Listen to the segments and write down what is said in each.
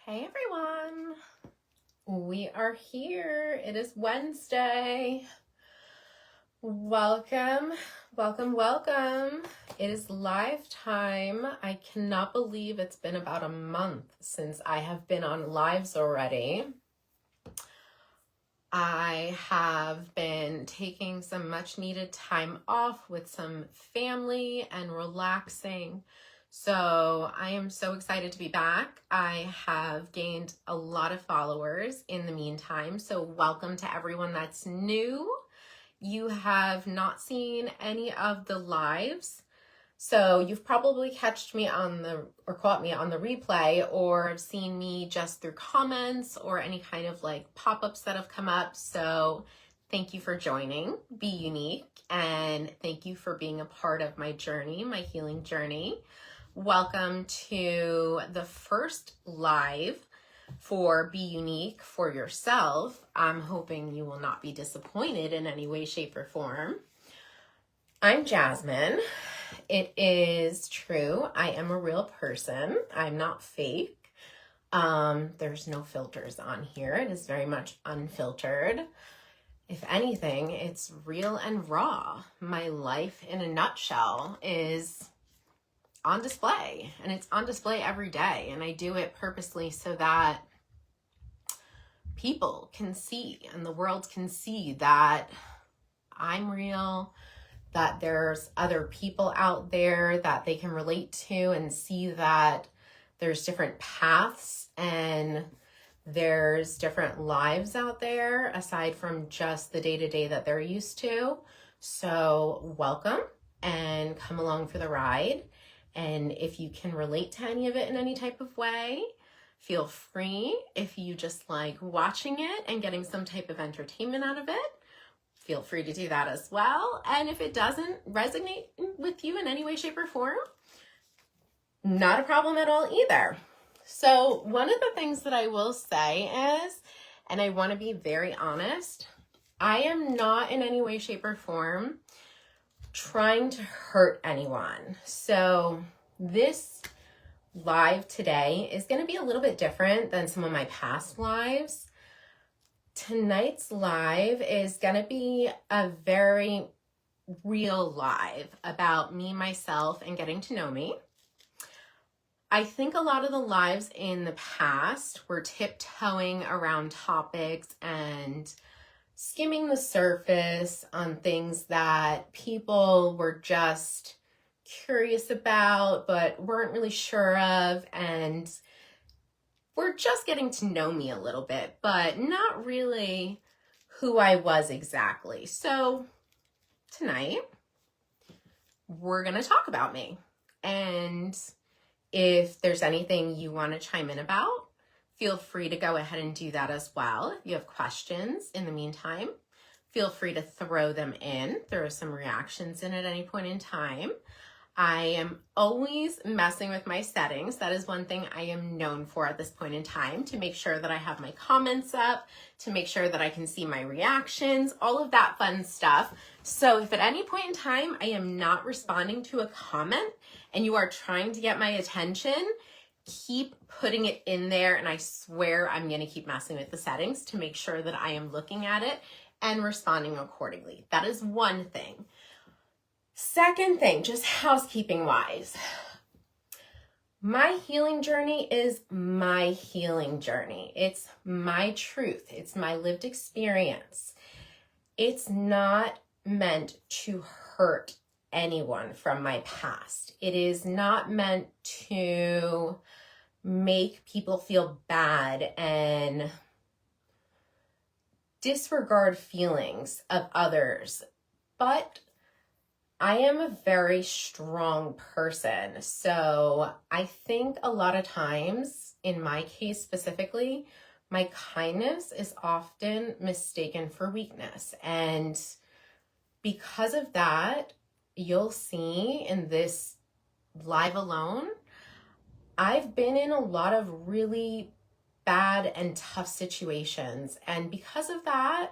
Hey everyone, we are here. It is Wednesday. Welcome. It is live time. I cannot believe it's been about a month since I have been on lives already. I have been taking some much needed time off with some family and relaxing. So I am so excited to be back. I have gained a lot of followers in the meantime. So welcome to everyone that's new. You have not seen any of the lives. So you've probably caught me on the replay, or seen me just through comments or any kind of like pop-ups that have come up. So thank you for joining, Be Unique, and thank you for being a part of my journey, my healing journey. Welcome to the first live for Be Unique for yourself. I'm hoping you will not be disappointed in any way, shape, or form. I'm Jasmine. It is true. I am a real person. I'm not fake. There's no filters on here. It is very much unfiltered. If anything, it's real and raw. My life in a nutshell is on display, and it's on display every day, and I do it purposely so that people can see and the world can see that I'm real, that there's other people out there that they can relate to and see that there's different paths and there's different lives out there aside from just the day-to-day that they're used to. So welcome and come along for the ride. And if you can relate to any of it in any type of way, feel free. If you just like watching it and getting some type of entertainment out of it, feel free to do that as well. And if it doesn't resonate with you in any way, shape, or form, not a problem at all either. So one of the things that I will say is, and I want to be very honest, I am not in any way, shape, or form trying to hurt anyone. So this live today is going to be a little bit different than some of my past lives. Tonight's live is going to be a very real live about me, myself, and getting to know me. I think a lot of the lives in the past were tiptoeing around topics and skimming the surface on things that people were just curious about but weren't really sure of, and were just getting to know me a little bit, but not really who I was exactly. So tonight, we're going to talk about me. And if there's anything you want to chime in about, feel free to go ahead and do that as well. If you have questions in the meantime, feel free to throw them in. There are some reactions in at any point in time. I am always messing with my settings. That is one thing I am known for at this point in time, to make sure that I have my comments up, to make sure that I can see my reactions, all of that fun stuff. So if at any point in time I am not responding to a comment and you are trying to get my attention, keep putting it in there, and I swear I'm going to keep messing with the settings to make sure that I am looking at it and responding accordingly. That is one thing. Second thing, just housekeeping wise, my healing journey is my healing journey. It's my truth. It's my lived experience. It's not meant to hurt anyone from my past. It is not meant to make people feel bad and disregard feelings of others. But I am a very strong person. So I think a lot of times, in my case specifically, my kindness is often mistaken for weakness. And because of that, you'll see in this live alone, I've been in a lot of really bad and tough situations. And because of that,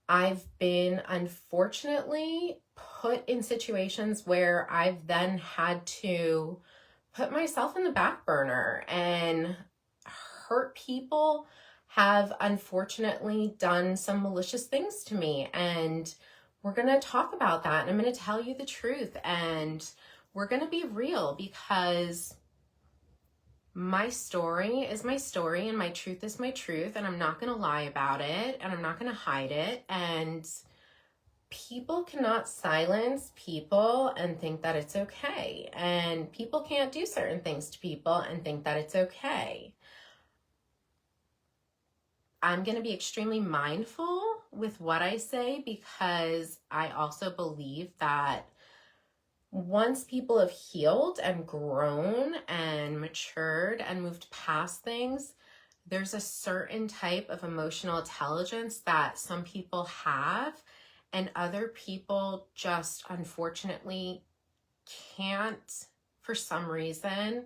I've been unfortunately put in situations where I've then had to put myself in the back burner and hurt people have unfortunately done some malicious things to me. And we're going to talk about that. And I'm going to tell you the truth. And we're going to be real, because my story is my story and my truth is my truth. And I'm not going to lie about it, and I'm not going to hide it. And people cannot silence people and think that it's okay. And people can't do certain things to people and think that it's okay. I'm going to be extremely mindful with what I say, because I also believe that once people have healed and grown and matured and moved past things, there's a certain type of emotional intelligence that some people have, and other people just unfortunately can't, for some reason,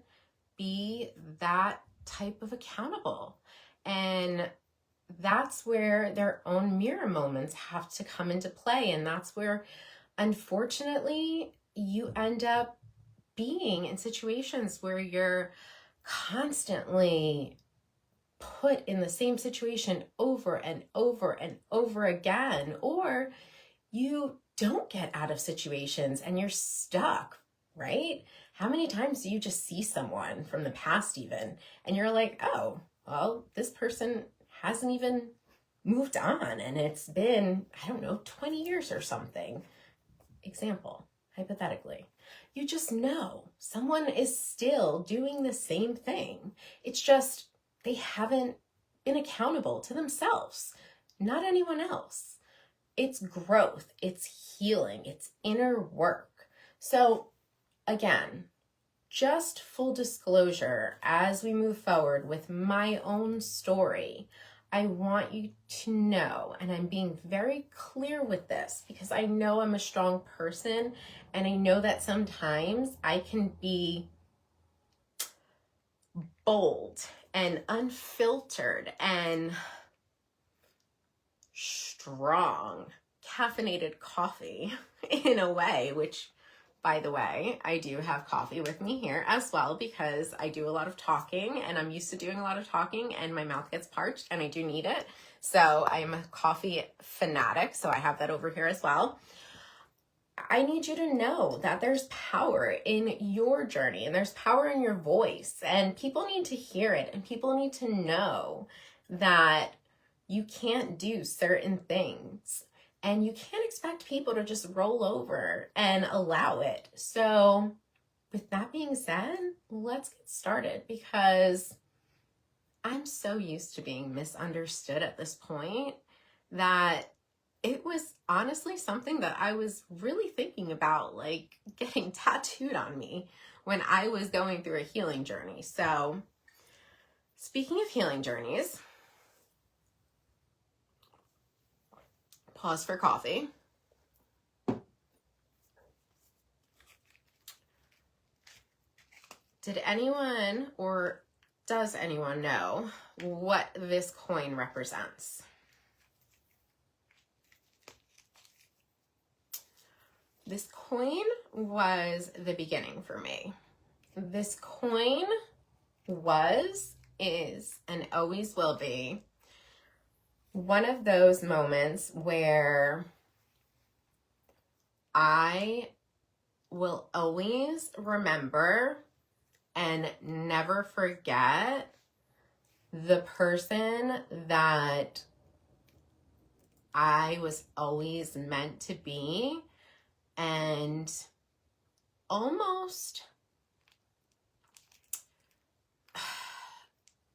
be that type of accountable. And that's where their own mirror moments have to come into play. And that's where, unfortunately, you end up being in situations where you're constantly put in the same situation over and over and over again, or you don't get out of situations and you're stuck, right? How many times do you just see someone from the past even, and you're like, oh, well, this person hasn't even moved on, and it's been, I don't know, 20 years or something. Example, hypothetically. You just know someone is still doing the same thing. It's just they haven't been accountable to themselves, not anyone else. It's growth, it's healing, it's inner work. So again, just full disclosure, as we move forward with my own story, I want you to know, and I'm being very clear with this because I know I'm a strong person, and I know that sometimes I can be bold and unfiltered and strong caffeinated coffee in a way, which, by the way, I do have coffee with me here as well, because I do a lot of talking and I'm used to doing a lot of talking and my mouth gets parched and I do need it. So I'm a coffee fanatic. So I have that over here as well. I need you to know that there's power in your journey and there's power in your voice, and people need to hear it, and people need to know that you can't do certain things, and you can't expect people to just roll over and allow it. So with that being said, let's get started, because I'm so used to being misunderstood at this point that it was honestly something that I was really thinking about, like getting tattooed on me when I was going through a healing journey. So speaking of healing journeys, pause for coffee. Did anyone, or does anyone know what this coin represents? This coin was the beginning for me. This coin was, is, and always will be one of those moments where I will always remember and never forget the person that I was always meant to be, and almost,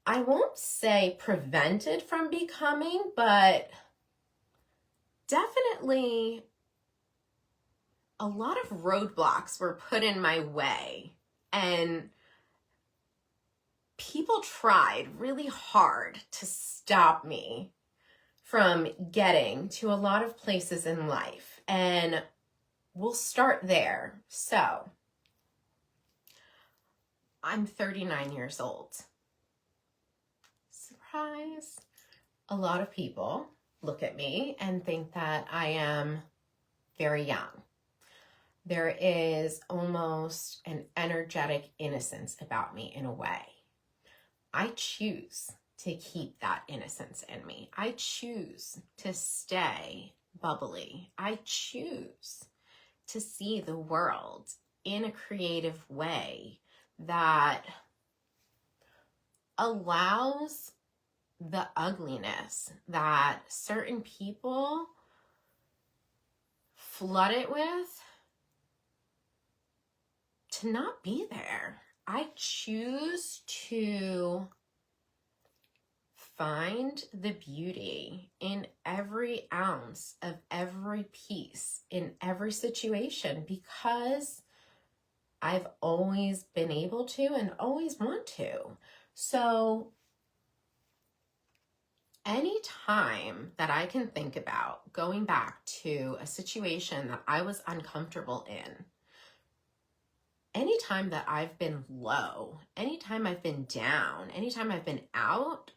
I won't say prevented from becoming, but definitely a lot of roadblocks were put in my way, and people tried really hard to stop me from getting to a lot of places in life. And we'll start there. So I'm 39 years old. Surprise. A lot of people look at me and think that I am very young. There is almost an energetic innocence about me in a way. I choose to keep that innocence in me. I choose to stay bubbly. I choose to see the world in a creative way that allows the ugliness that certain people flood it with to not be there. I choose to find the beauty in every ounce of every piece, in every situation, because I've always been able to and always want to. So anytime that I can think about going back to a situation that I was uncomfortable in, anytime that I've been low, anytime I've been down, anytime I've been out,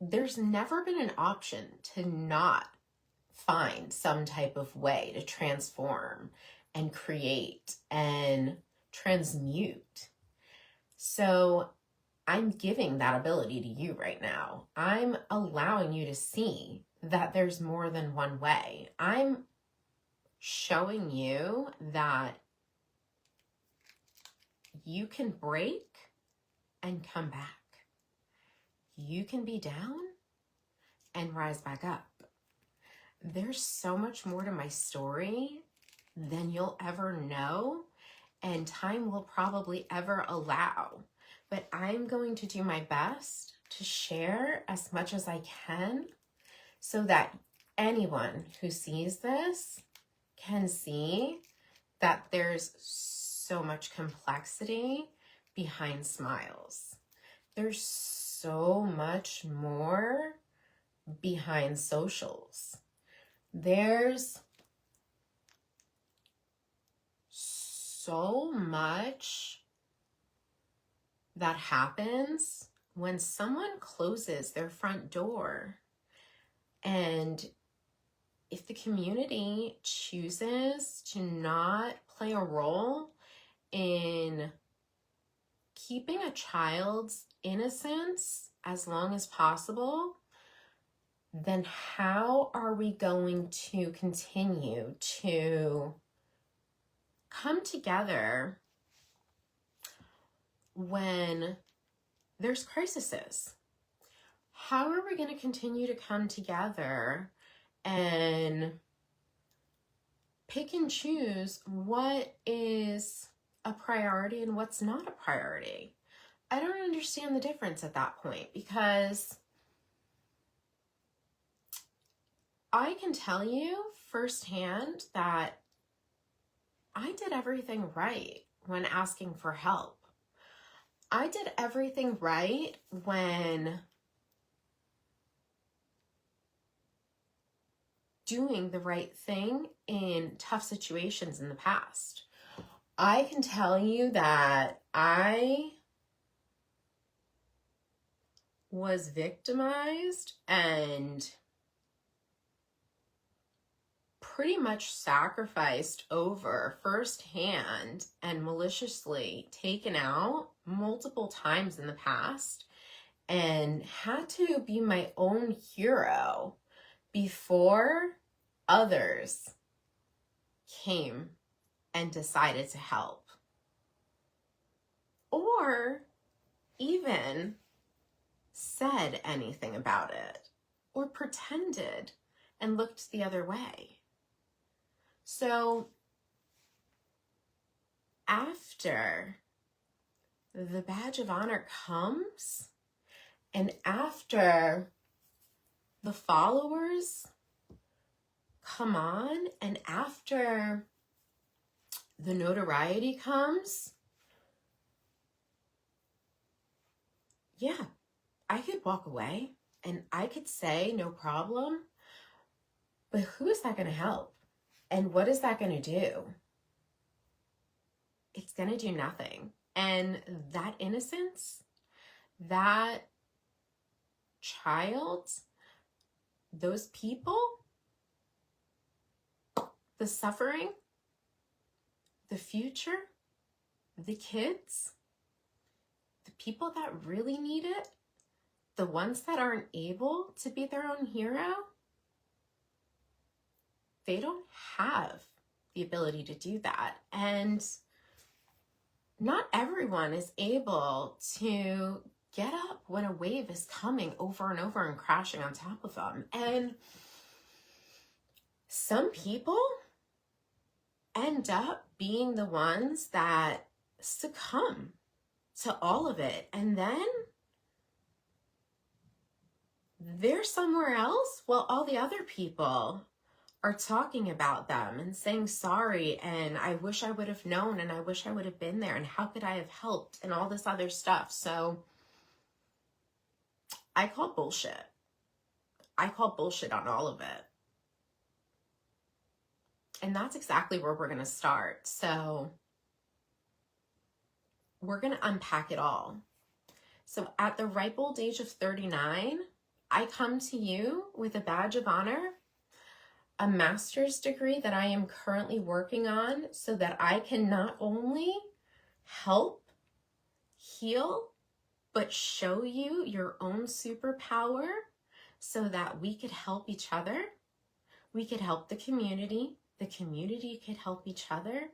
there's never been an option to not find some type of way to transform and create and transmute. So I'm giving that ability to you right now. I'm allowing you to see that there's more than one way. I'm showing you that you can break and come back. You can be down and rise back up. There's so much more to my story than you'll ever know, and time will probably ever allow. But I'm going to do my best to share as much as I can so that anyone who sees this can see that there's so much complexity behind smiles. There's so much more behind socials. There's so much that happens when someone closes their front door. And if the community chooses to not play a role in keeping a child's innocence as long as possible, then how are we going to continue to come together when there's crises? How are we going to continue to come together and pick and choose what is a priority and what's not a priority? I don't understand the difference at that point, because I can tell you firsthand that I did everything right when asking for help. I did everything right when doing the right thing in tough situations in the past. I can tell you that I was victimized and pretty much sacrificed over firsthand and maliciously taken out multiple times in the past, and had to be my own hero before others came and decided to help, or even said anything about it, or pretended and looked the other way. So after the badge of honor comes, and after the followers come on, and after the notoriety comes, yeah, I could walk away and I could say no problem, but who is that going to help? And what is that going to do? It's going to do nothing. And that innocence, that child, those people, the suffering, the future, the kids, the people that really need it, the ones that aren't able to be their own hero, they don't have the ability to do that. And not everyone is able to get up when a wave is coming over and over and crashing on top of them. And some people end up being the ones that succumb to all of it. And then they're somewhere else while all the other people are talking about them and saying sorry, and I wish I would have known, and I wish I would have been there, and how could I have helped, and all this other stuff. So I call bullshit. I call bullshit on all of it. And that's exactly where we're going to start. So we're going to unpack it all. So at the ripe old age of 39, I come to you with a badge of honor, a master's degree that I am currently working on, so that I can not only help heal, but show you your own superpower so that we could help each other. We could help the community could help each other,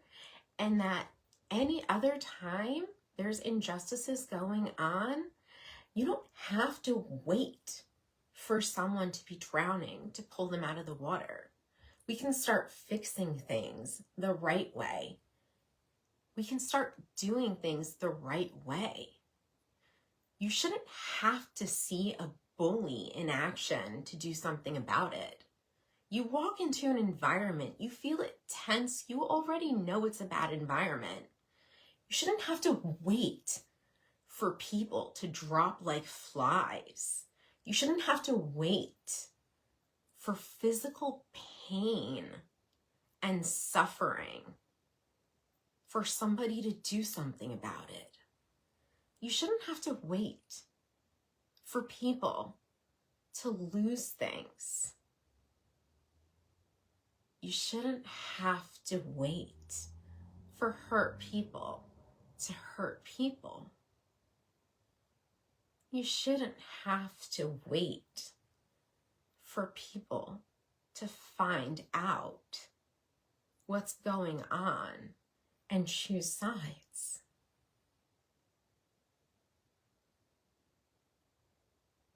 and that any other time there's injustices going on, you don't have to wait for someone to be drowning to pull them out of the water. We can start fixing things the right way. We can start doing things the right way. You shouldn't have to see a bully in action to do something about it. You walk into an environment, you feel it tense, you already know it's a bad environment. You shouldn't have to wait for people to drop like flies. You shouldn't have to wait for physical pain and suffering for somebody to do something about it. You shouldn't have to wait for people to lose things. You shouldn't have to wait for hurt people to hurt people. You shouldn't have to wait for people to find out what's going on and choose sides.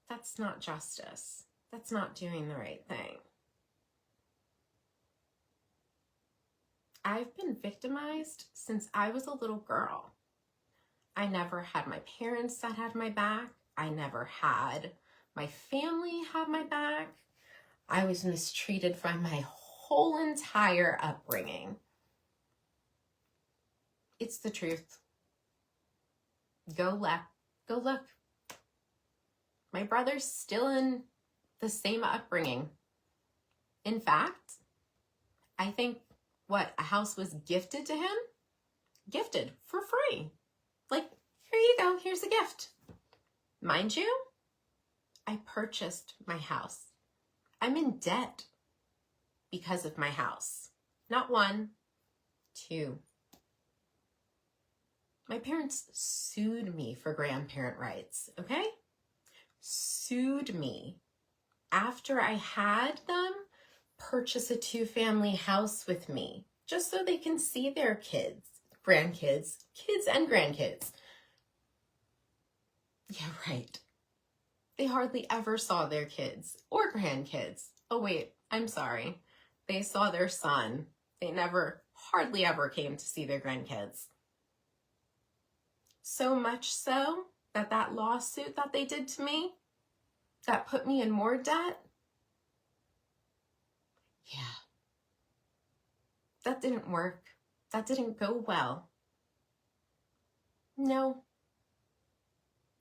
That's not justice. That's not doing the right thing. I've been victimized since I was a little girl. I never had my parents that had my back. I never had my family have my back. I was mistreated from my whole entire upbringing. It's the truth. Go look. My brother's still in the same upbringing. In fact, I think a house was gifted to him? Gifted for free. Like, here you go, here's a gift. Mind you, I purchased my house. I'm in debt because of my house. Not one, two. My parents sued me for grandparent rights, okay? Sued me after I had them purchase a 2-family house with me, just so they can see their kids, grandkids, kids and grandkids. Yeah, right. They hardly ever saw their kids or grandkids. Oh wait, I'm sorry. They saw their son. They hardly ever came to see their grandkids. So much so that lawsuit that they did to me, that put me in more debt, yeah, that didn't work. That didn't go well. No.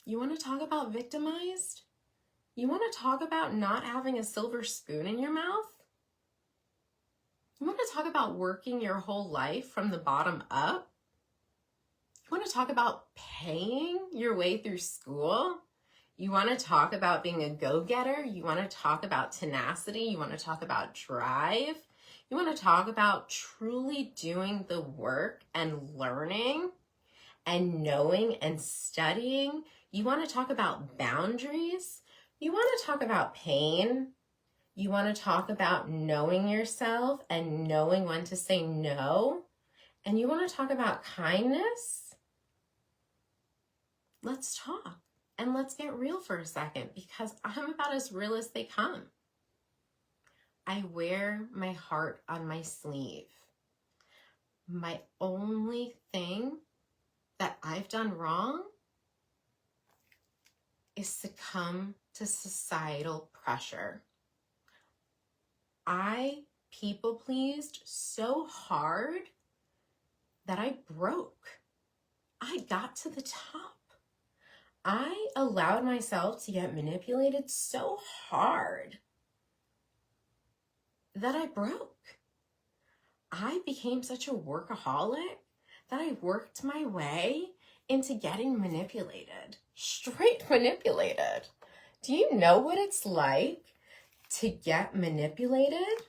You want to talk about victimized? You want to talk about not having a silver spoon in your mouth? You want to talk about working your whole life from the bottom up? You want to talk about paying your way through school? You want to talk about being a go-getter? You want to talk about tenacity? You want to talk about drive? You want to talk about truly doing the work and learning and knowing and studying You want to talk about boundaries? You want to talk about pain? You want to talk about knowing yourself and knowing when to say no? And you want to talk about kindness? Let's talk and let's get real for a second, because I'm about as real as they come. I wear my heart on my sleeve. My only thing that I've done wrong is succumb to societal pressure. I people pleased so hard that I broke. I got to the top. I allowed myself to get manipulated so hard that I broke. I became such a workaholic that I worked my way into getting manipulated. Straight manipulated. Do you know what it's like to get manipulated?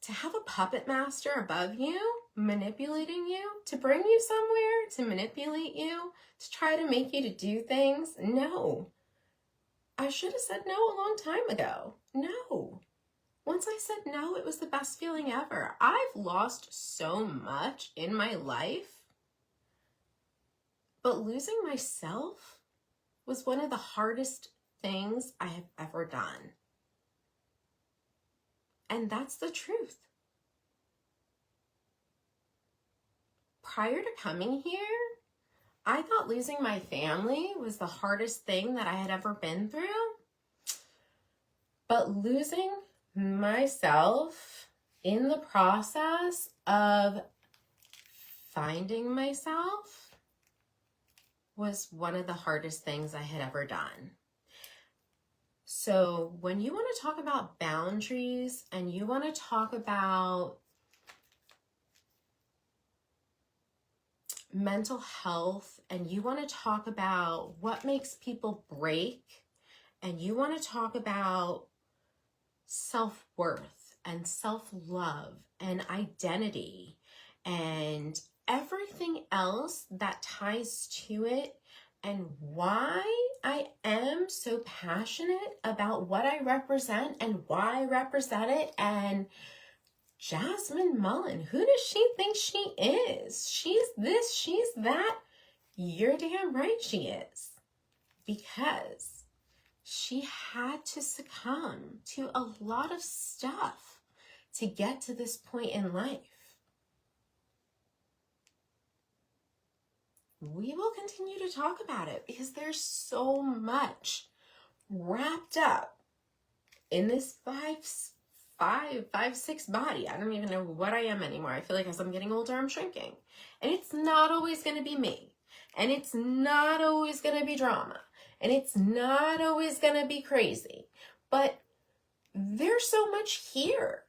To have a puppet master above you manipulating you, to bring you somewhere, to manipulate you, to try to make you to do things? No. I should have said no a long time ago. No. Once I said no, it was the best feeling ever. I've lost so much in my life, but losing myself was one of the hardest things I have ever done. And that's the truth. Prior to coming here, I thought losing my family was the hardest thing that I had ever been through. But losing myself in the process of finding myself was one of the hardest things I had ever done. So when you want to talk about boundaries and you want to talk about mental health and you want to talk about what makes people break and you want to talk about self-worth and self-love and identity and everything else that ties to it, and why I am so passionate about what I represent and why I represent it. And Jasmine Mullen, who does she think she is? She's this, she's that. You're damn right she is. Because she had to succumb to a lot of stuff to get to this point in life. We will continue to talk about it because there's so much wrapped up in this 5'6" body. I don't even know what I am anymore. I feel like as I'm getting older, I'm shrinking. And it's not always going to be me. And it's not always going to be drama. And it's not always going to be crazy. But there's so much here.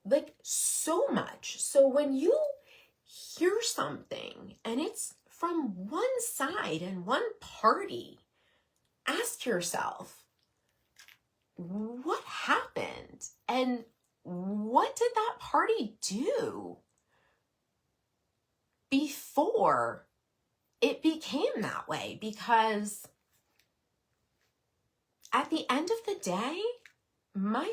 Like, so much. So when you hear something and it's from one side and one party, ask yourself, what happened? And what did that party do before it became that way? Because at the end of the day, my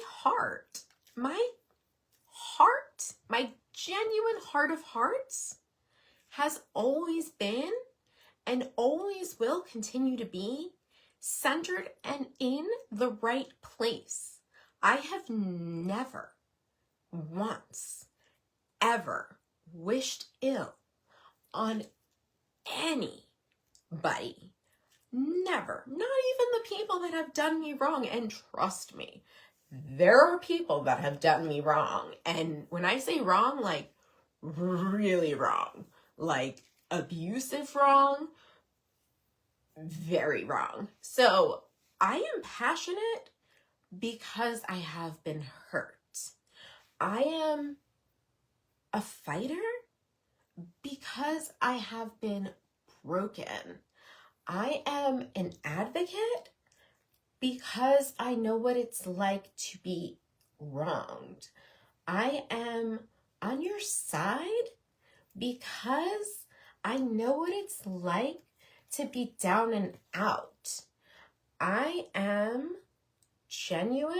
genuine heart of hearts has always been and always will continue to be centered and in the right place. I have never once ever wished ill on anybody. Never. Not even the people that have done me wrong. And trust me, there are people that have done me wrong. And when I say wrong, like really wrong, like abusive wrong, very wrong. So I am passionate because I have been hurt. I am a fighter because I have been broken. I am an advocate because I know what it's like to be wronged. I am on your side because I know what it's like to be down and out. I am genuine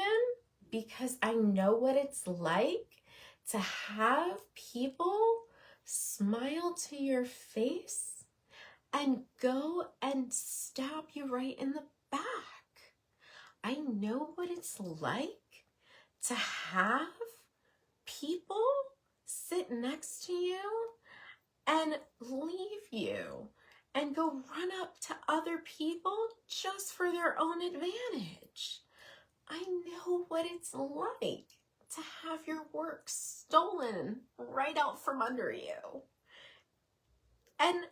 because I know what it's like to have people smile to your face and go and stab you right in the back. I know what it's like to have people sit next to you and leave you and go run up to other people just for their own advantage. I know what it's like to have your work stolen right out from under you and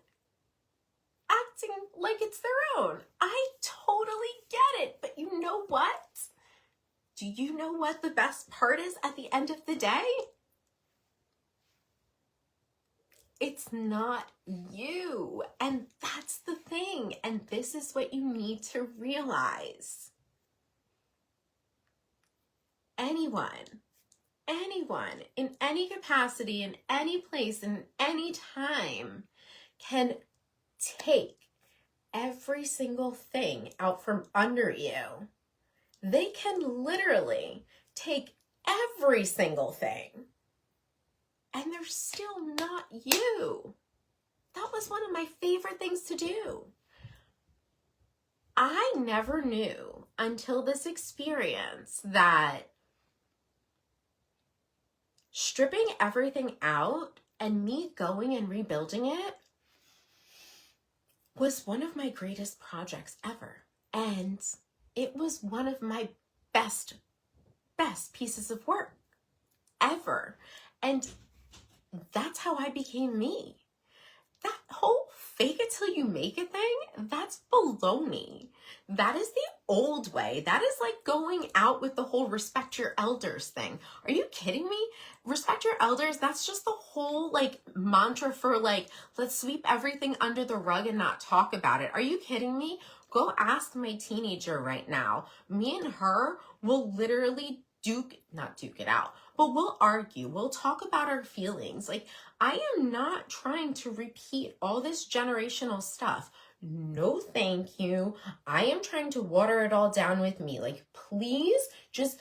acting like it's their own. I totally get it, but you know what? Do you know what the best part is at the end of the day? It's not you. And that's the thing. And this is what you need to realize. Anyone in any capacity, in any place, in any time can take every single thing out from under you. They can literally take every single thing and they're still not you. That was one of my favorite things to do. I never knew until this experience that stripping everything out and me going and rebuilding it was one of my greatest projects ever. And it was one of my best pieces of work ever. And that's how I became me. That whole fake it till you make it thing, that's baloney. That is the old way. That is like going out with the whole respect your elders thing. Are you kidding me? Respect your elders, that's just the whole like mantra for like, let's sweep everything under the rug and not talk about it. Are you kidding me? Go ask my teenager right now. Me and her will literally not duke it out, but we'll argue. We'll talk about our feelings. Like, I am not trying to repeat all this generational stuff. No, thank you. I am trying to water it all down with me. Like, please just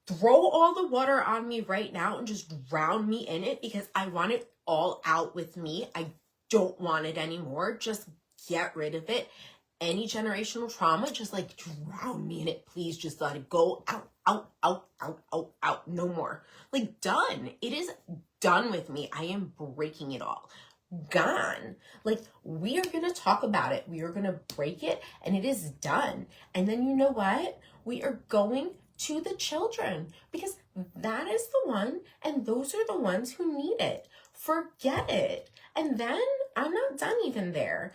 throw all the water on me right now and just drown me in it because I want it all out with me. I don't want it anymore. Just get rid of it. Any generational trauma, just like drown me in it. Please just let it go out, out, out, out, out, out. No more. Like, done. It is done with me. I am breaking it all. Gone. Like, we are going to talk about it. We are going to break it and it is done. And then you know what? We are going to the children because that is the one and those are the ones who need it. Forget it. And then I'm not done even there.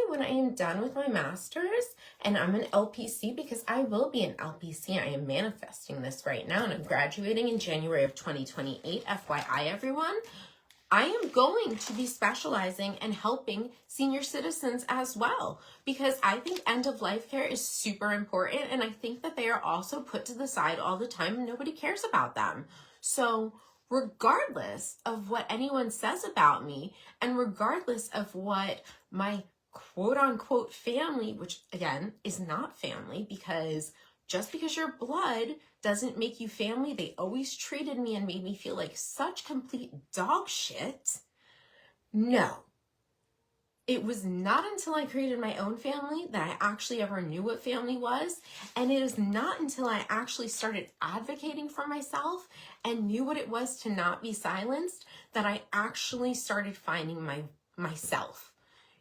When I am done with my master's and I'm an LPC, because I will be an LPC, I am manifesting this right now and I'm graduating in January of 2028, FYI everyone. I am going to be specializing and helping senior citizens as well because I think end of life care is super important and I think that they are also put to the side all the time and nobody cares about them. So regardless of what anyone says about me and regardless of what my quote unquote family, which again is not family because just because you're blood doesn't make you family. They always treated me and made me feel like such complete dog shit. No. It was not until I created my own family that I actually ever knew what family was. And it is not until I actually started advocating for myself and knew what it was to not be silenced that I actually started finding myself.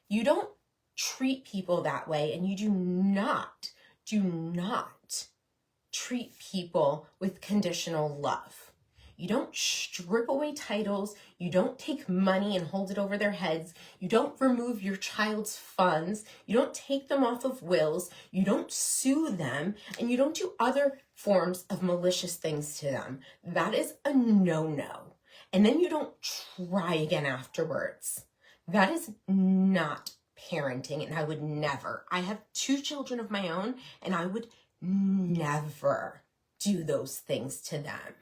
You don't treat people that way and you do not treat people with conditional love. You don't strip away titles. You don't take money and hold it over their heads. You don't remove your child's funds. You don't take them off of wills. You don't sue them. And you don't do other forms of malicious things to them. That is a no-no. And then you don't try again afterwards. That is not parenting, and I would never. I have 2 children of my own, and I would never do those things to them.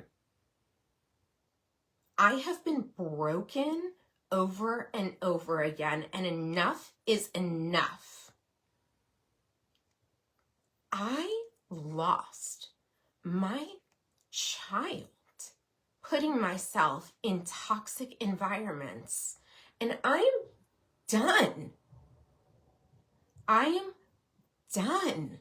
I have been broken over and over again, and enough is enough. I lost my child putting myself in toxic environments, and I am done. I am done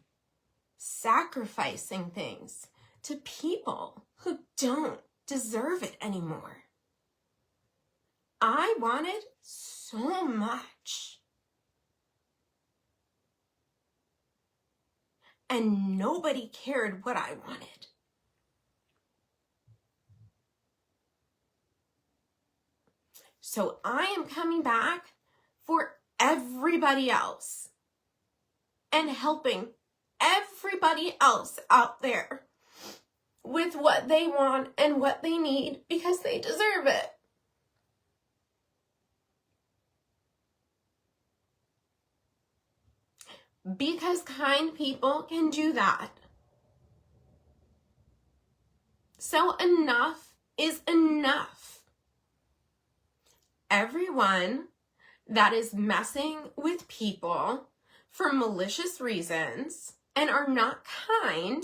sacrificing things to people who don't deserve it anymore. I wanted so much, and nobody cared what I wanted. So I am coming back for everybody else and helping everybody else out there with what they want and what they need, because they deserve it. Because kind people can do that. So enough is enough. Everyone that is messing with people for malicious reasons and are not kind,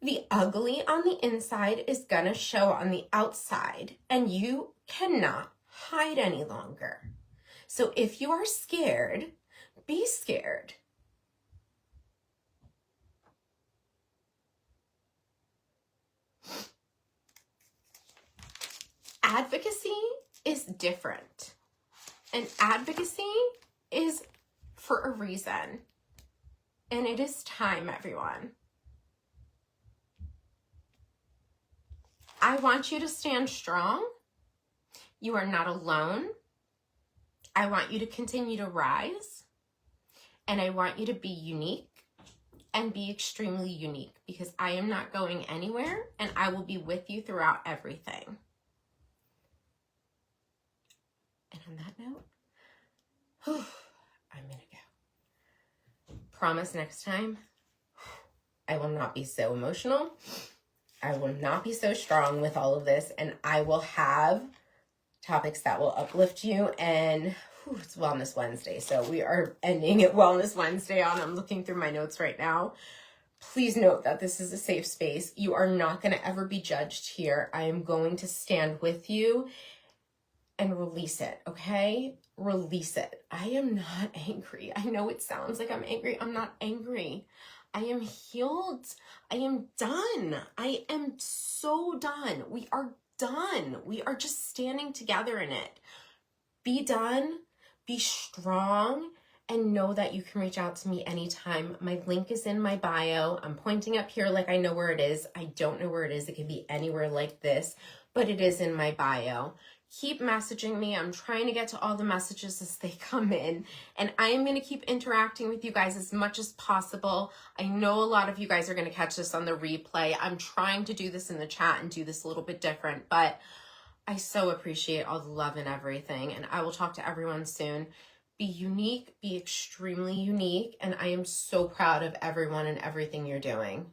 the ugly on the inside is gonna show on the outside, and you cannot hide any longer. So if you are scared, be scared. Advocacy is different. And advocacy is for a reason. And it is time, everyone. I want you to stand strong. You are not alone. I want you to continue to rise. And I want you to be unique and be extremely unique, because I am not going anywhere, and I will be with you throughout everything. And on that note, I'm gonna go. Promise next time, I will not be so emotional. I will not be so strong with all of this, and I will have topics that will uplift you. And it's Wellness Wednesday, so we are ending at Wellness Wednesday on. I'm looking through my notes right now. Please note that this is a safe space. You are not going to ever be judged here. I am going to stand with you and release it, okay? Release it. I am not angry. I know it sounds like I'm angry. I'm not angry. I am healed. I am done. I am so done. We are done. We are just standing together in it. Be done. Be strong. And know that you can reach out to me anytime. My link is in my bio. I'm pointing up here like I know where it is. I don't know where it is. It could be anywhere like this, but it is in my bio. Keep messaging me. I'm trying to get to all the messages as they come in, and I am going to keep interacting with you guys as much as possible. I know a lot of you guys are going to catch this on the replay. I'm trying to do this in the chat and do this a little bit different, but I so appreciate all the love and everything, and I will talk to everyone soon. Be unique, be extremely unique, and I am so proud of everyone and everything you're doing.